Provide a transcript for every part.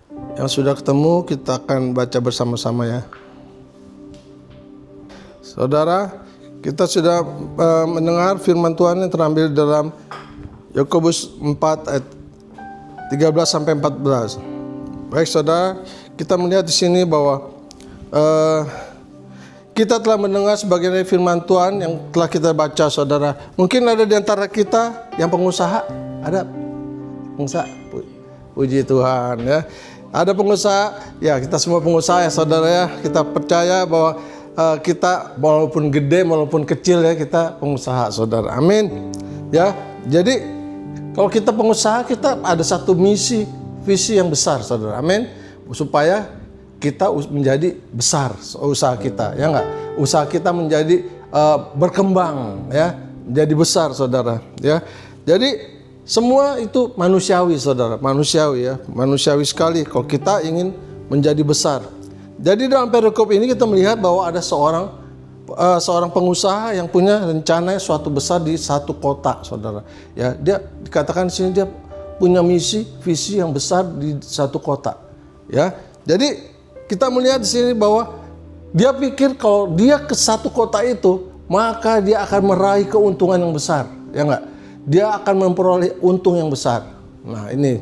Yang sudah ketemu, kita akan baca bersama-sama ya. Saudara, kita sudah mendengar firman Tuhan yang terambil dalam Yakobus 4 ayat 13 sampai 14. Baik saudara, kita melihat di sini bahwa kita telah mendengar sebagian dari firman Tuhan yang telah kita baca saudara. Mungkin ada di antara kita yang pengusaha, ada pengusaha, puji Tuhan ya. Ada pengusaha, ya kita semua pengusaha ya saudara ya. Kita percaya bahwa kita walaupun gede maupun kecil ya, kita pengusaha saudara. Amin. Ya, jadi kalau kita pengusaha, kita ada satu misi, visi yang besar saudara. Amin. Supaya kita menjadi besar usaha kita, ya enggak? Usaha kita menjadi berkembang ya, menjadi besar saudara ya. Jadi semua itu manusiawi saudara, manusiawi ya, manusiawi sekali kalau kita ingin menjadi besar. Jadi dalam perikop ini kita melihat bahwa ada seorang pengusaha yang punya rencana suatu besar di satu kota saudara. Ya, dia dikatakan di sini dia punya misi, visi yang besar di satu kota. Ya, jadi kita melihat di sini bahwa dia pikir kalau dia ke satu kota itu, maka dia akan meraih keuntungan yang besar, ya enggak? Dia akan memperoleh untung yang besar. Nah ini,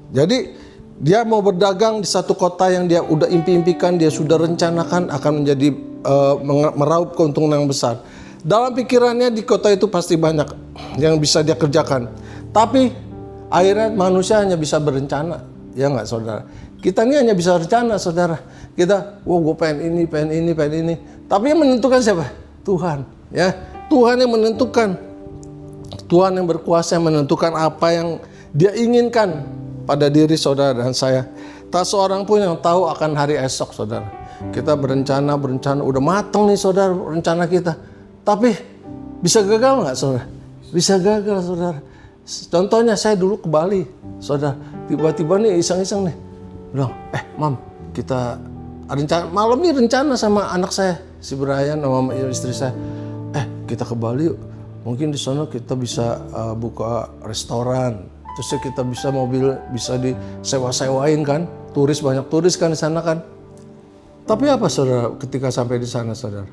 jadi dia mau berdagang di satu kota yang dia udah impi-impikan, dia sudah rencanakan akan menjadi meraup keuntungan yang besar. Dalam pikirannya di kota itu pasti banyak yang bisa dia kerjakan. Tapi akhirnya manusia hanya bisa berencana, ya enggak saudara? Kita ini hanya bisa rencana saudara. Kita, gue pengen ini. Tapi yang menentukan siapa? Tuhan, ya. Tuhan yang menentukan. Tuhan yang berkuasa yang menentukan apa yang dia inginkan pada diri saudara dan saya. Tak seorang pun yang tahu akan hari esok saudara. Kita berencana, udah matang nih saudara rencana kita. Tapi bisa gagal nggak saudara? Bisa gagal saudara. Contohnya saya dulu ke Bali saudara. Tiba-tiba nih iseng-iseng nih. Bilang, Mam, kita rencana, malam ini rencana sama anak saya, si Brian sama istri saya. Kita ke Bali yuk. Mungkin di sana kita bisa buka restoran, terus kita bisa mobil bisa disewa-sewain kan, banyak turis kan di sana kan. Tapi apa saudara ketika sampai di sana saudara?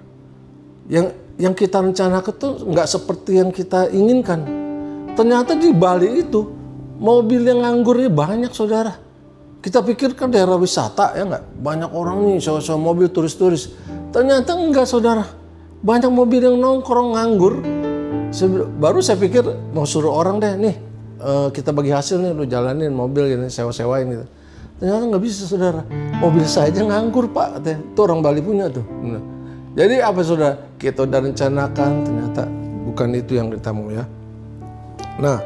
Yang kita rencanakan tuh nggak seperti yang kita inginkan. Ternyata di Bali itu mobil yang nganggurnya banyak saudara. Kita pikir kan daerah wisata ya nggak, banyak orang nih sewa-sewa mobil turis-turis. Ternyata enggak saudara, banyak mobil yang nongkrong nganggur. Baru saya pikir mau suruh orang deh nih, kita bagi hasil nih, lu jalanin mobil gini, sewa-sewain gitu. Ternyata nggak bisa saudara, mobil saya aja nganggur pak, katanya. Itu orang Bali punya tuh. Nah, jadi apa saudara, kita udah rencanakan, ternyata bukan itu yang kita mau ya. Nah,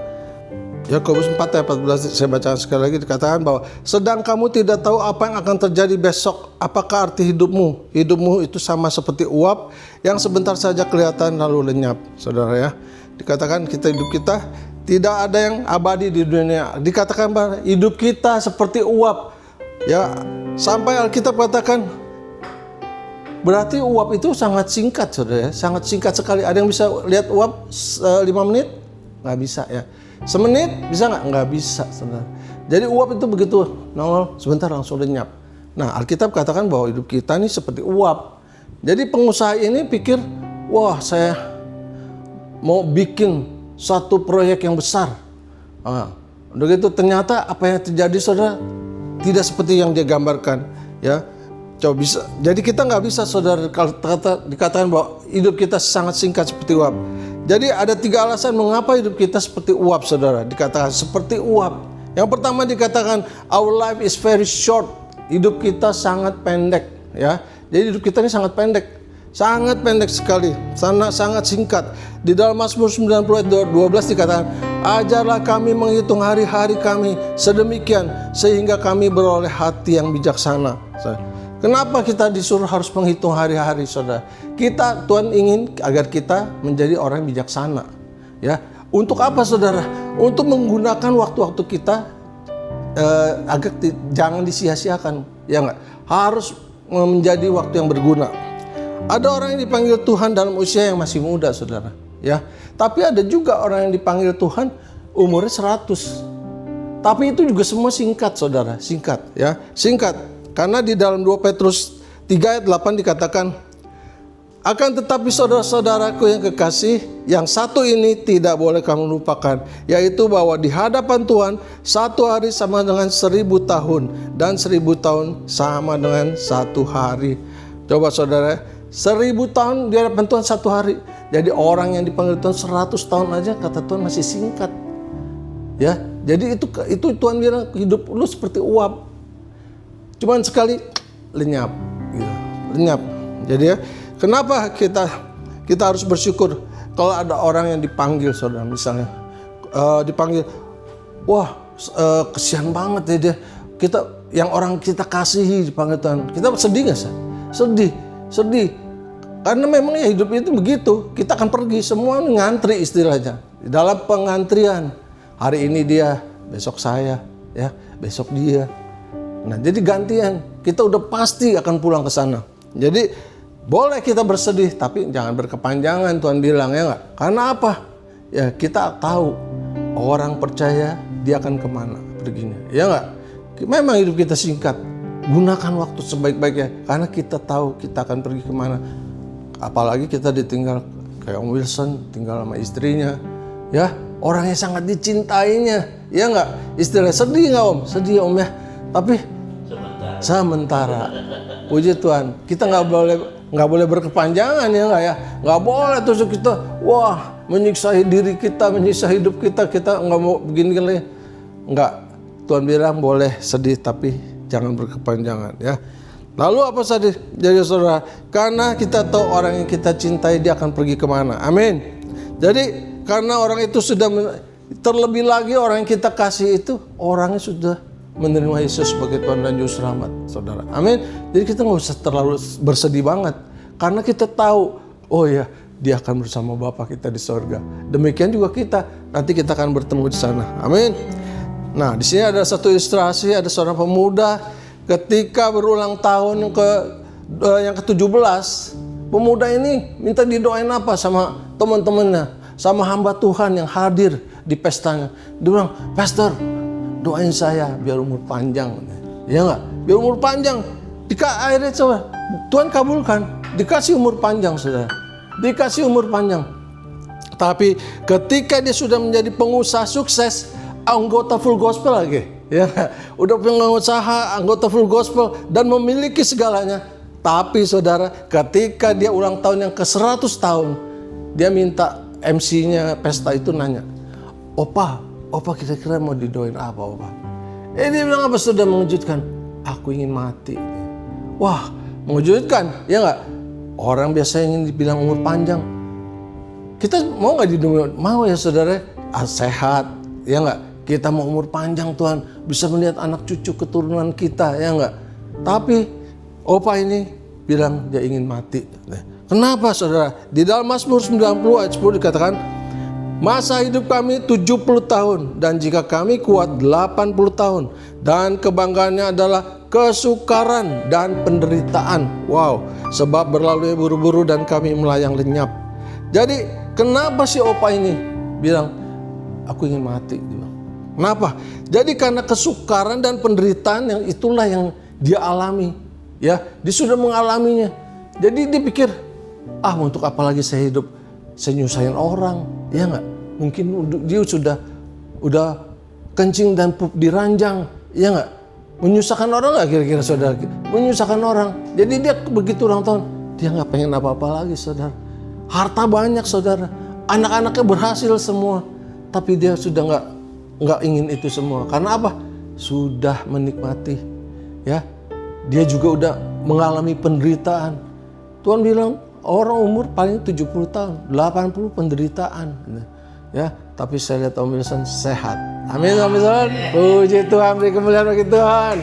Yakobus 4 ayat 14 saya bacakan sekali lagi, dikatakan bahwa sedang kamu tidak tahu apa yang akan terjadi besok. Apakah arti hidupmu? Hidupmu itu sama seperti uap yang sebentar saja kelihatan lalu lenyap, saudara ya. Dikatakan hidup kita tidak ada yang abadi di dunia. Dikatakan bahwa hidup kita seperti uap. Ya, sampai Alkitab katakan berarti uap itu sangat singkat, saudara ya. Sangat singkat sekali. Ada yang bisa lihat uap 5 menit? Nggak bisa ya. Semenit bisa nggak? Nggak bisa saudara. Jadi uap itu begitu nongol sebentar langsung lenyap. Nah Alkitab katakan bahwa hidup kita ini seperti uap. Jadi pengusaha ini pikir, wah saya mau bikin satu proyek yang besar. Udah gitu ternyata apa yang terjadi saudara tidak seperti yang dia gambarkan ya. Coba bisa. Jadi kita nggak bisa saudara kalau dikatakan bahwa hidup kita sangat singkat seperti uap. Jadi ada 3 alasan mengapa hidup kita seperti uap saudara. Dikatakan seperti uap. Yang pertama dikatakan our life is very short. Hidup kita sangat pendek ya. Jadi hidup kita ini sangat pendek. Sangat pendek sekali. Sangat singkat. Di dalam Mazmur 90 ayat 12 dikatakan, ajarlah kami menghitung hari-hari kami sedemikian sehingga kami beroleh hati yang bijaksana. Kenapa kita disuruh harus menghitung hari-hari saudara? Tuhan ingin agar kita menjadi orang yang bijaksana. Ya, untuk apa saudara? Untuk menggunakan waktu-waktu kita agar jangan disia-siakan. Ya enggak? Harus menjadi waktu yang berguna. Ada orang yang dipanggil Tuhan dalam usia yang masih muda saudara. Ya, tapi ada juga orang yang dipanggil Tuhan umurnya 100. Tapi itu juga semua singkat, saudara, singkat ya, singkat. Karena di dalam 2 Petrus 3 ayat 8 dikatakan, akan tetapi saudara-saudaraku yang kekasih, yang satu ini tidak boleh kamu lupakan, yaitu bahwa di hadapan Tuhan satu hari sama dengan 1000 tahun, dan 1000 tahun sama dengan satu hari. Coba saudara, 1000 tahun di hadapan Tuhan satu hari. Jadi orang yang dipanggil Tuhan 100 tahun aja kata Tuhan masih singkat. Ya, jadi itu Tuhan bilang hidup lu seperti uap, cuman sekali lenyap, gitu. Lenyap. Jadi ya, kenapa kita harus bersyukur kalau ada orang yang dipanggil, saudara, misalnya dipanggil, wah kesian banget ya dia, kita yang orang kita kasihi dipanggil Tuhan, kita sedih nggak sih? Sedih, karena memang ya hidup itu begitu, kita akan pergi, semua ngantri istilahnya, di dalam pengantrian, hari ini dia, besok saya, ya besok dia. Nah jadi gantian, kita udah pasti akan pulang ke sana. Jadi boleh kita bersedih, tapi jangan berkepanjangan, Tuhan bilang, ya nggak? Karena apa? Ya kita tahu orang percaya dia akan kemana perginya, ya nggak? Memang hidup kita singkat, gunakan waktu sebaik-baiknya, karena kita tahu kita akan pergi kemana. Apalagi kita ditinggal kayak Om Wilson, tinggal sama istrinya, ya orang yang sangat dicintainya, ya nggak? Istilah sedih nggak Om? Sedih Om ya, tapi sementara. Puji Tuhan, kita nggak boleh berkepanjangan, ya nggak ya? Nggak boleh terus kita menyiksa diri kita, menyiksa hidup kita nggak mau begini. Nggak, Tuhan bilang boleh sedih tapi jangan berkepanjangan, ya. Lalu apa sedih? Jadi saudara, karena kita tahu orang yang kita cintai dia akan pergi kemana. Amin. Jadi karena orang itu sudah terlebih lagi orang yang kita kasih itu orangnya sudah menerima Yesus sebagai Tuhan dan Juru Selamat, saudara. Amin. Jadi kita nggak usah terlalu bersedih banget, karena kita tahu, oh ya, dia akan bersama Bapa kita di sorga. Demikian juga kita, nanti kita akan bertemu di sana. Amin. Nah, di sini ada satu ilustrasi, ada seorang pemuda ketika berulang tahun yang ke-17, pemuda ini minta didoain apa sama teman-temannya, sama hamba Tuhan yang hadir di pestanya. Dia bilang, Pastor, doain saya biar umur panjang, ya nggak? Biar umur panjang. Akhirnya coba Tuhan kabulkan, dikasih umur panjang, saudara, dikasih umur panjang. Tapi ketika dia sudah menjadi pengusaha sukses, anggota full gospel lagi, ya, udah pengusaha, anggota full gospel dan memiliki segalanya. Tapi saudara, ketika dia ulang tahun yang ke-100 tahun, dia minta MC-nya pesta itu nanya, Opa kira-kira mau didoain apa, Opa? Dia bilang apa? Sudah mengejutkan. Aku ingin mati. Wah, mengejutkan, ya nggak? Orang biasa ingin dibilang umur panjang. Kita mau nggak didoain? Mau ya saudara, sehat, ya nggak? Kita mau umur panjang, Tuhan, bisa melihat anak cucu keturunan kita, ya nggak? Tapi Opa ini bilang dia ingin mati. Kenapa saudara? Di dalam Mazmur 90 ayat 10 dikatakan, masa hidup kami 70 tahun, dan jika kami kuat 80 tahun. Dan kebanggaannya adalah kesukaran dan penderitaan. Wow, sebab berlalu buru-buru dan kami melayang lenyap. Jadi kenapa si Opa ini bilang, aku ingin mati? Kenapa? Jadi karena kesukaran dan penderitaan yang itulah yang dia alami. Ya, dia sudah mengalaminya. Jadi dia pikir, untuk apa lagi saya hidup? Saya nyusahin orang, ya nggak? Mungkin dia udah kencing dan pup di ranjang, ya nggak? Menyusahkan orang nggak kira-kira saudara? Menyusahkan orang. Jadi dia begitu ulang tahun, dia nggak pengen apa-apa lagi, saudara. Harta banyak, saudara. Anak-anaknya berhasil semua, tapi dia sudah nggak ingin itu semua. Karena apa? Sudah menikmati, ya. Dia juga udah mengalami penderitaan. Tuhan bilang, orang umur paling 70 tahun, 80 penderitaan. Ya, tapi saya lihat Om Wilson sehat. Amin, Om Wilson. Puji Tuhan, beri kemuliaan bagi Tuhan.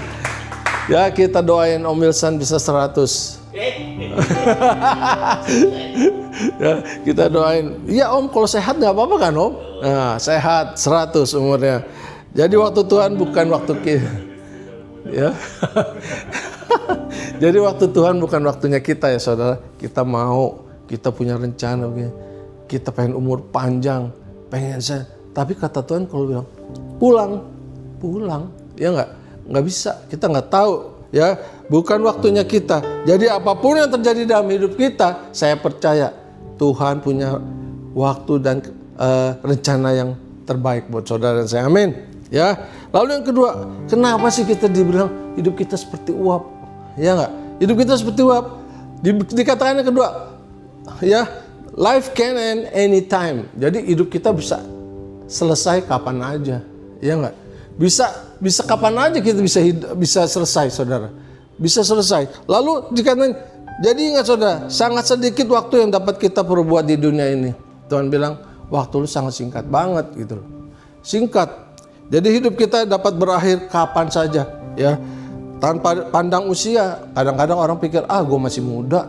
Ya, kita doain Om Wilson bisa 100. Ya, kita doain. Ya Om, kalau sehat nggak apa-apa kan Om? Nah, sehat 100 umurnya. Jadi waktu Tuhan bukan waktu kita. Ya. Jadi waktu Tuhan bukan waktunya kita, ya saudara. Kita punya rencana begini. Kita pengen umur panjang, pengen saya. Tapi kata Tuhan kalau bilang, pulang, pulang. Ya nggak bisa. Kita nggak tahu, ya. Bukan waktunya kita. Jadi apapun yang terjadi dalam hidup kita, saya percaya Tuhan punya waktu dan rencana yang terbaik buat saudara dan saya. Amin. Ya. Lalu yang kedua, kenapa sih kita dibilang hidup kita seperti uap? Ya nggak? Hidup kita seperti uap. Dikatakan yang kedua, ya, life can end anytime. Jadi hidup kita bisa selesai kapan aja, ya nggak? Bisa kapan aja kita bisa selesai, saudara. Bisa selesai. Lalu dikatakan, jadi ingat saudara, sangat sedikit waktu yang dapat kita perbuat di dunia ini. Tuhan bilang, waktu lu sangat singkat banget gitu loh. Singkat. Jadi hidup kita dapat berakhir kapan saja, ya. Tanpa pandang usia. Kadang-kadang orang pikir, gue masih muda,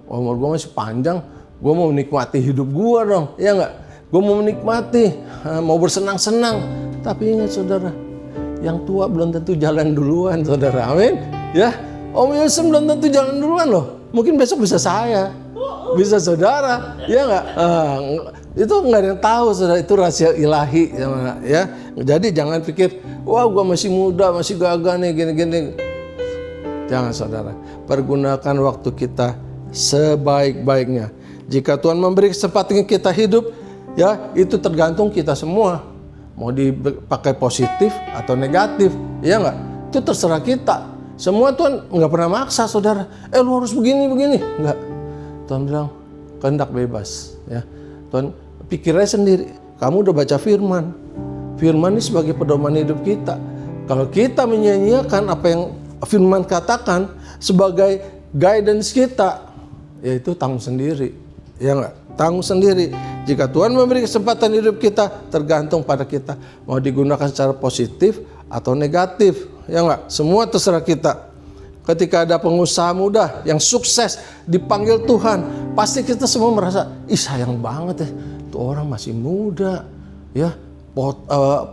umur gue masih panjang, gue mau menikmati hidup gue dong, ya nggak? Gue mau menikmati, mau bersenang-senang. Tapi ingat saudara, yang tua belum tentu jalan duluan, saudara. Amin. Ya, Om Yusuf belum tentu jalan duluan loh. Mungkin besok bisa saya, bisa saudara, ya nggak? Itu nggak ada yang tahu, saudara. Itu rahasia ilahi, ya. Jadi jangan pikir, wah gue masih muda, masih gagah nih, gini-gini. Jangan saudara, pergunakan waktu kita sebaik-baiknya. Jika Tuhan memberi kesempatan kita hidup, ya itu tergantung kita semua. Mau dipakai positif atau negatif, ya nggak? Itu terserah kita. Semua Tuhan nggak pernah maksa saudara. Lu harus begini, nggak. Tuhan bilang kehendak bebas, ya. Tuhan pikir aja sendiri. Kamu udah baca firman. Firman ini sebagai pedoman hidup kita. Kalau kita menyanyiakan apa yang firman katakan sebagai guidance kita, yaitu tanggung sendiri, ya nggak? Tanggung sendiri. Jika Tuhan memberi kesempatan hidup kita, tergantung pada kita mau digunakan secara positif atau negatif, ya nggak? Semua terserah kita. Ketika ada pengusaha muda yang sukses dipanggil Tuhan, pasti kita semua merasa, sayang banget ya, tuh orang masih muda, ya,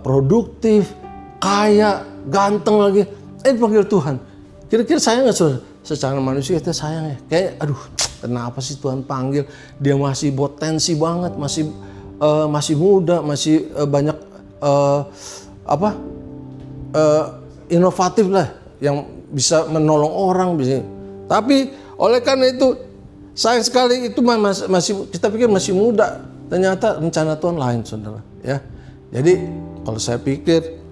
produktif, kaya, ganteng lagi, dipanggil Tuhan. Kira-kira sayang nggak saudara? Secara manusia kita sayang ya, kayak aduh, kenapa sih Tuhan panggil dia masih potensi banget, masih muda, masih banyak inovatif lah, yang bisa menolong orang bisa. Tapi oleh karena itu sayang sekali itu masih kita pikir masih muda, ternyata rencana Tuhan lain, saudara, ya. Jadi kalau saya pikir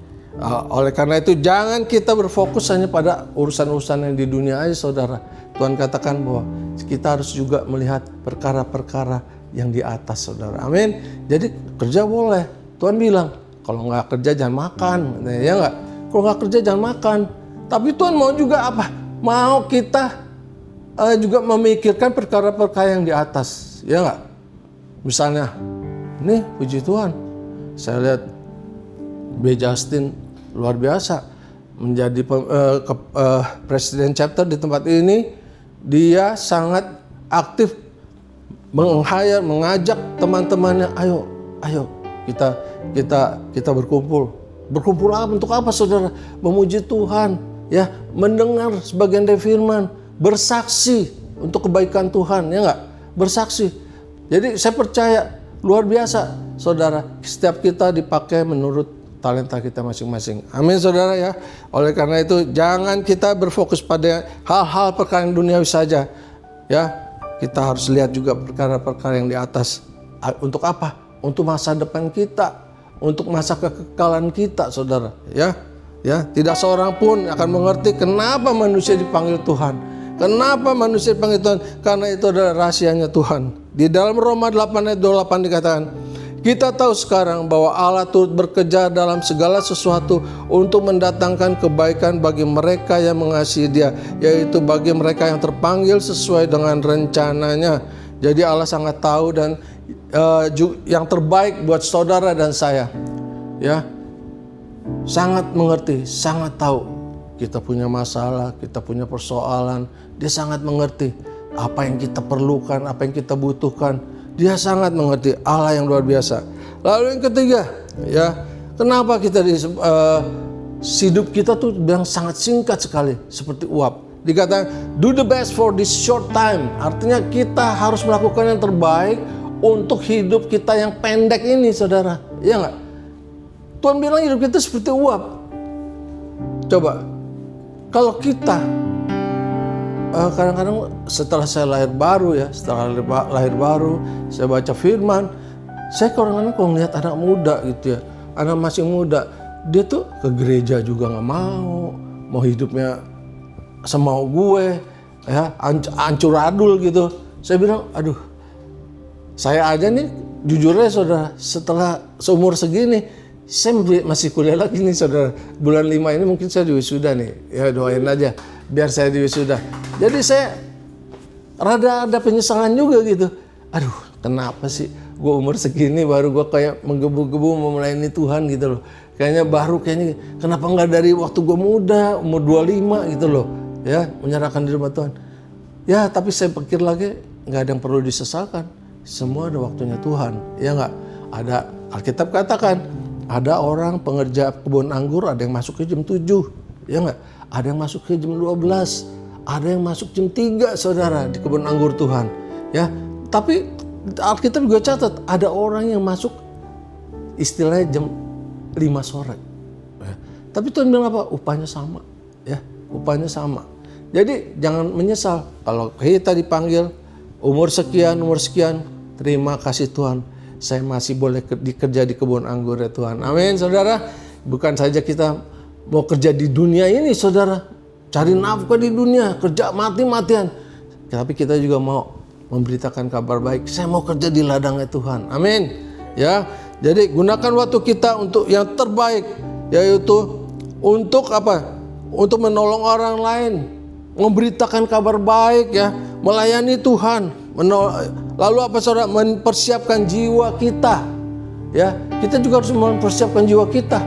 oleh karena itu jangan kita berfokus hanya pada urusan-urusan yang di dunia aja, saudara. Tuhan katakan bahwa kita harus juga melihat perkara-perkara yang di atas, saudara. Amin. Jadi kerja boleh. Tuhan bilang kalau nggak kerja jangan makan, ya nggak? Kalau nggak kerja jangan makan. Tapi Tuhan mau juga apa? Mau kita juga memikirkan perkara-perkara yang di atas, ya nggak? Misalnya, nih puji Tuhan, saya lihat B. Justin luar biasa menjadi presiden chapter di tempat ini. Dia sangat aktif mengajak teman-temannya, ayo kita berkumpul. Berkumpul apa? Untuk apa, saudara? Memuji Tuhan, ya, mendengar sebagian dari firman, bersaksi untuk kebaikan Tuhan, ya nggak? Bersaksi. Jadi saya percaya luar biasa, saudara. Setiap kita dipakai menurut talenta kita masing-masing. Amin, saudara, ya. Oleh karena itu jangan kita berfokus pada hal-hal perkara yang duniawi saja, ya. Kita harus lihat juga perkara-perkara yang di atas. Untuk apa? Untuk masa depan kita, untuk masa kekekalan kita, saudara, ya. Ya, tidak seorang pun akan mengerti kenapa manusia dipanggil Tuhan. Kenapa manusia dipanggil Tuhan? Karena itu adalah rahasianya Tuhan. Di dalam Roma 8 ayat 28 dikatakan, kita tahu sekarang bahwa Allah turut bekerja dalam segala sesuatu untuk mendatangkan kebaikan bagi mereka yang mengasihi Dia, yaitu bagi mereka yang terpanggil sesuai dengan rencananya. Jadi Allah sangat tahu dan yang terbaik buat saudara dan saya, ya, sangat mengerti, sangat tahu. Kita punya masalah, kita punya persoalan, Dia sangat mengerti apa yang kita perlukan, apa yang kita butuhkan. Dia sangat mengerti, Allah yang luar biasa. Lalu yang ketiga, ya, kenapa kita hidup kita tuh bilang sangat singkat sekali, seperti uap. Dikatakan do the best for this short time. Artinya kita harus melakukan yang terbaik untuk hidup kita yang pendek ini, saudara. Iya nggak? Tuhan bilang hidup kita seperti uap. Coba, kalau kita kadang-kadang setelah saya lahir baru ya, setelah lahir baru, saya baca firman, saya kadang-kadang kalau ngeliat anak muda gitu ya, anak masih muda, dia tuh ke gereja juga nggak mau hidupnya semau gue, ya ancur adul gitu. Saya bilang, aduh, saya aja nih jujur aja saudara, setelah seumur segini, saya masih kuliah lagi nih saudara. Bulan 5 ini mungkin saya diwisuda nih, ya doain aja biar saya diwisuda. Jadi saya rada ada penyesalan juga gitu. Aduh, kenapa sih gue umur segini baru gue kayak menggebu-gebu mau melayani Tuhan gitu loh. Kayaknya kenapa nggak dari waktu gue muda, umur 25 gitu loh. Ya, menyerahkan diri sama Tuhan. Ya, tapi saya pikir lagi, nggak ada yang perlu disesalkan. Semua ada waktunya Tuhan. Ya nggak? Ada, Alkitab katakan, ada orang pengerja kebun anggur, ada yang masuk ke jam 7. Ya nggak? Ada yang masuk ke jam 12. Ada yang masuk jam 3, saudara, di kebun anggur Tuhan. Ya, tapi Alkitab juga catat, ada orang yang masuk istilahnya jam 5 sore. Ya. Tapi Tuhan bilang apa? Upahnya sama. Ya, upahnya sama. Jadi jangan menyesal kalau kita dipanggil umur sekian, terima kasih Tuhan. Saya masih boleh kerja di kebun anggur ya Tuhan. Amin saudara. Bukan saja kita mau kerja di dunia ini saudara. Cari nafkah di dunia, kerja mati-matian. Tapi kita juga mau memberitakan kabar baik. Saya mau kerja di ladangnya Tuhan. Amin. Ya. Jadi gunakan waktu kita untuk yang terbaik. Yaitu untuk apa? Untuk menolong orang lain. Memberitakan kabar baik ya, melayani Tuhan, lalu apa saudara, mempersiapkan jiwa kita, ya kita juga harus mempersiapkan jiwa kita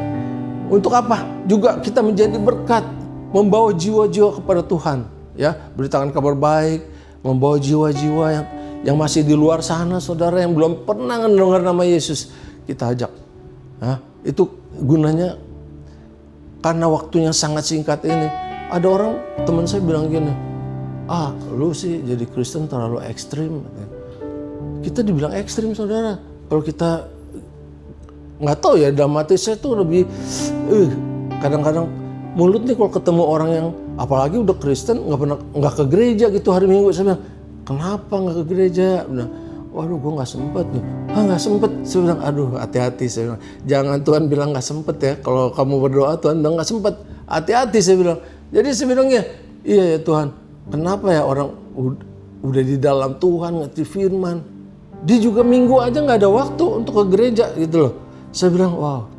untuk apa? Juga kita menjadi berkat, membawa jiwa-jiwa kepada Tuhan, ya beritakan kabar baik, membawa jiwa-jiwa yang masih di luar sana, saudara yang belum pernah mendengar nama Yesus, kita ajak, ya, itu gunanya karena waktunya sangat singkat ini. Ada orang teman saya bilang gini, lu sih jadi Kristen terlalu ekstrim. Kita dibilang ekstrim saudara. Kalau kita nggak tahu ya, dalam hati saya tuh lebih kadang-kadang mulut nih kalau ketemu orang yang apalagi udah Kristen nggak ke gereja gitu hari Minggu, saya bilang kenapa nggak ke gereja? Bilang, waduh gue nggak sempet nih. Nggak sempet. Saya bilang aduh hati-hati, saya bilang jangan Tuhan bilang nggak sempet ya. Kalau kamu berdoa Tuhan bilang nggak sempet, hati-hati saya bilang. Jadi saya bilangnya, iya ya Tuhan, kenapa ya orang udah di dalam Tuhan ngerti firman, dia juga minggu aja nggak ada waktu untuk ke gereja gitu loh. Saya bilang, wow,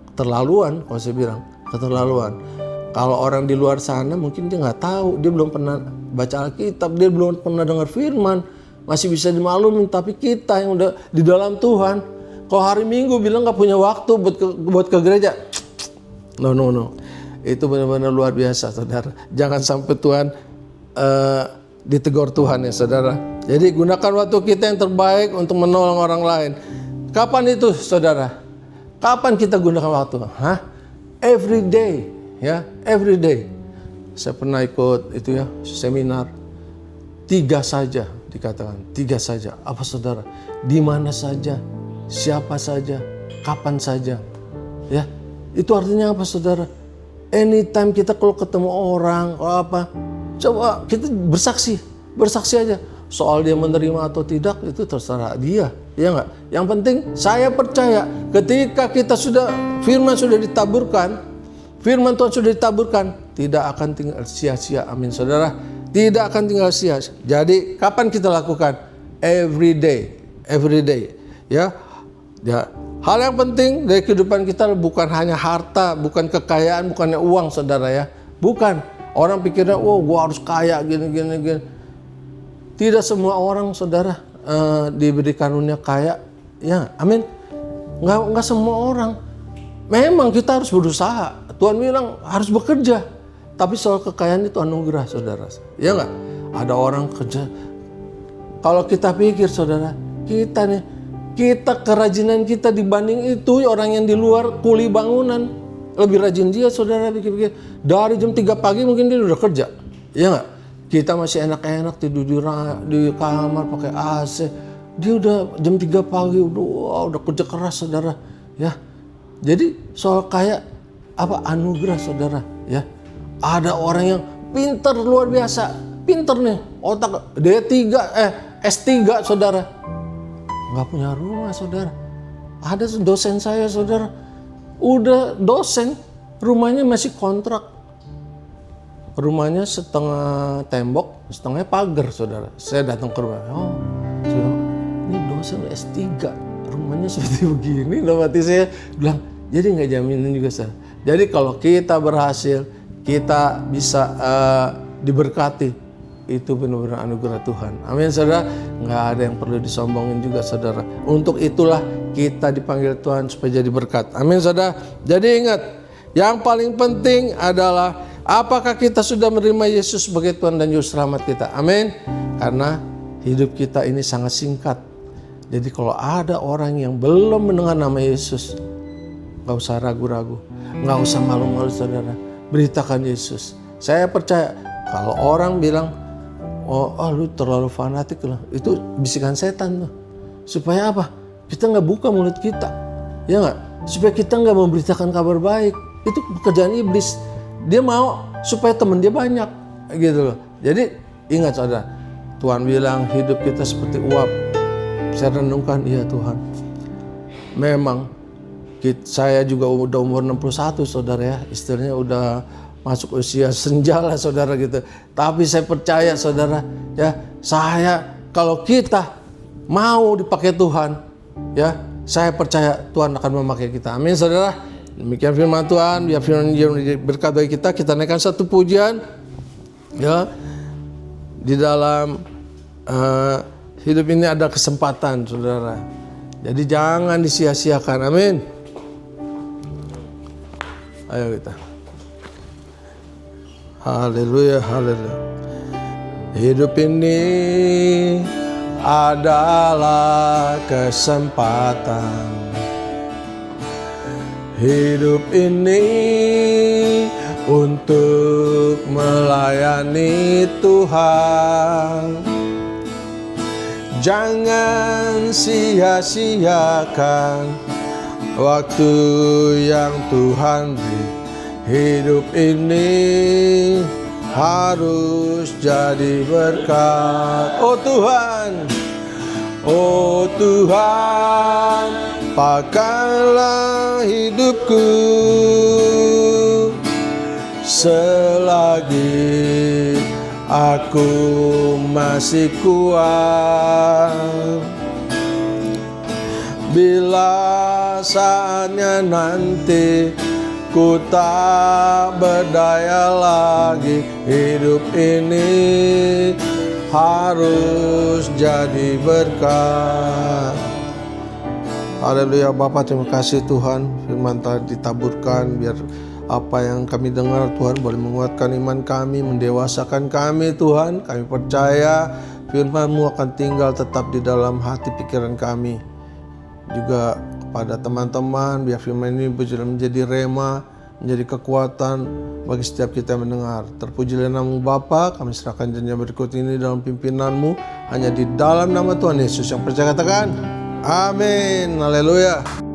keterlaluan. Kalau saya bilang, keterlaluan. Kalau orang di luar sana mungkin dia nggak tahu, dia belum pernah baca Alkitab, dia belum pernah dengar firman, masih bisa dimaklumin. Tapi kita yang udah di dalam Tuhan, kalau hari Minggu bilang nggak punya waktu buat ke gereja, no. Itu benar-benar luar biasa saudara. Jangan sampai Tuhan ditegur Tuhan ya saudara. Jadi gunakan waktu kita yang terbaik untuk menolong orang lain. Kapan itu saudara? Kapan kita gunakan waktu? Every day ya, every day. Saya pernah ikut itu ya seminar. 3 saja dikatakan, 3 saja. Apa saudara? Di mana saja, siapa saja, kapan saja. Ya, itu artinya apa saudara? Anytime kita kalau ketemu orang apa, coba kita bersaksi aja. Soal dia menerima atau tidak itu terserah dia, ya nggak? Yang penting saya percaya ketika kita firman sudah ditaburkan, firman Tuhan sudah ditaburkan, tidak akan tinggal sia-sia. Amin saudara, tidak akan tinggal sia-sia. Jadi kapan kita lakukan? Every day, ya. Hal yang penting dari kehidupan kita bukan hanya harta, bukan kekayaan, bukannya uang saudara ya. Bukan. Orang pikirnya, gua harus kaya gini. Tidak semua orang saudara diberi karunia kaya. Ya, amin. Nggak semua orang. Memang kita harus berusaha. Tuhan bilang harus bekerja. Tapi soal kekayaan itu anugerah saudara. Ya nggak? Ada orang kerja. Kalau kita pikir saudara, kita kerajinan kita dibanding itu orang yang di luar kuli bangunan lebih rajin dia saudara. Pikir-pikir dari jam 3 pagi mungkin dia udah kerja, ya nggak? Kita masih enak-enak tidur di kamar pakai AC, dia udah jam 3 pagi udah kerja keras saudara ya. Jadi soal kaya anugerah saudara ya. Ada orang yang pintar luar biasa, pintar nih, otak D3 S3 saudara, nggak punya rumah saudara. Ada dosen saya saudara, udah dosen, rumahnya masih kontrak, rumahnya setengah tembok, setengah pagar saudara. Saya datang ke rumah, saudara, ini dosen S3, rumahnya seperti begini. Berarti saya bilang, jadi nggak jaminan juga saudara. Jadi kalau kita berhasil, kita bisa diberkati, itu benar-benar anugerah Tuhan. Amin saudara. Nggak ada yang perlu disombongin juga saudara. Untuk itulah kita dipanggil Tuhan supaya jadi berkat. Amin saudara. Jadi ingat, yang paling penting adalah apakah kita sudah menerima Yesus sebagai Tuhan dan Juru Selamat kita. Amin. Karena hidup kita ini sangat singkat. Jadi kalau ada orang yang belum mendengar nama Yesus, nggak usah ragu-ragu, nggak usah malu-malu saudara. Beritakan Yesus. Saya percaya kalau orang bilang, lu terlalu fanatik lah, itu bisikan setan tuh. Supaya apa? Kita nggak buka mulut kita, ya nggak? Supaya kita nggak memberitakan kabar baik. Itu pekerjaan iblis. Dia mau supaya teman dia banyak, gitu loh. Jadi ingat saudara, Tuhan bilang hidup kita seperti uap. Saya renungkan, iya Tuhan. Memang saya juga udah umur 61 saudara ya, istilahnya udah masuk usia senja lah saudara gitu. Tapi saya percaya saudara ya, kalau kita mau dipakai Tuhan ya, saya percaya Tuhan akan memakai kita. Amin saudara. Demikian firman Tuhan, biar firman yang berkat bagi kita. Kita naikkan satu pujian ya. Di dalam hidup ini ada kesempatan saudara. Jadi jangan disia-siakan. Amin. Ayo kita. Haleluya, haleluya. Hidup ini adalah kesempatan. Hidup ini untuk melayani Tuhan. Jangan sia-siakan waktu yang Tuhan beri. Hidup ini harus jadi berkat. Oh Tuhan, oh Tuhan, pakailah hidupku selagi aku masih kuat. Bila saatnya nanti ku tak berdaya lagi, hidup ini harus jadi berkat. Haleluya. Bapa, terima kasih Tuhan, firman tadi ditaburkan, biar apa yang kami dengar Tuhan boleh menguatkan iman kami, mendewasakan kami Tuhan. Kami percaya firman-Mu akan tinggal tetap di dalam hati pikiran kami. Juga kepada teman-teman, biar firman ini menjadi rema, menjadi kekuatan bagi setiap kita yang mendengar. Terpujilah nama-Mu Bapa, kami serahkan janji berikut ini dalam pimpinan-Mu, hanya di dalam nama Tuhan Yesus yang percaya katakan amin. Haleluya.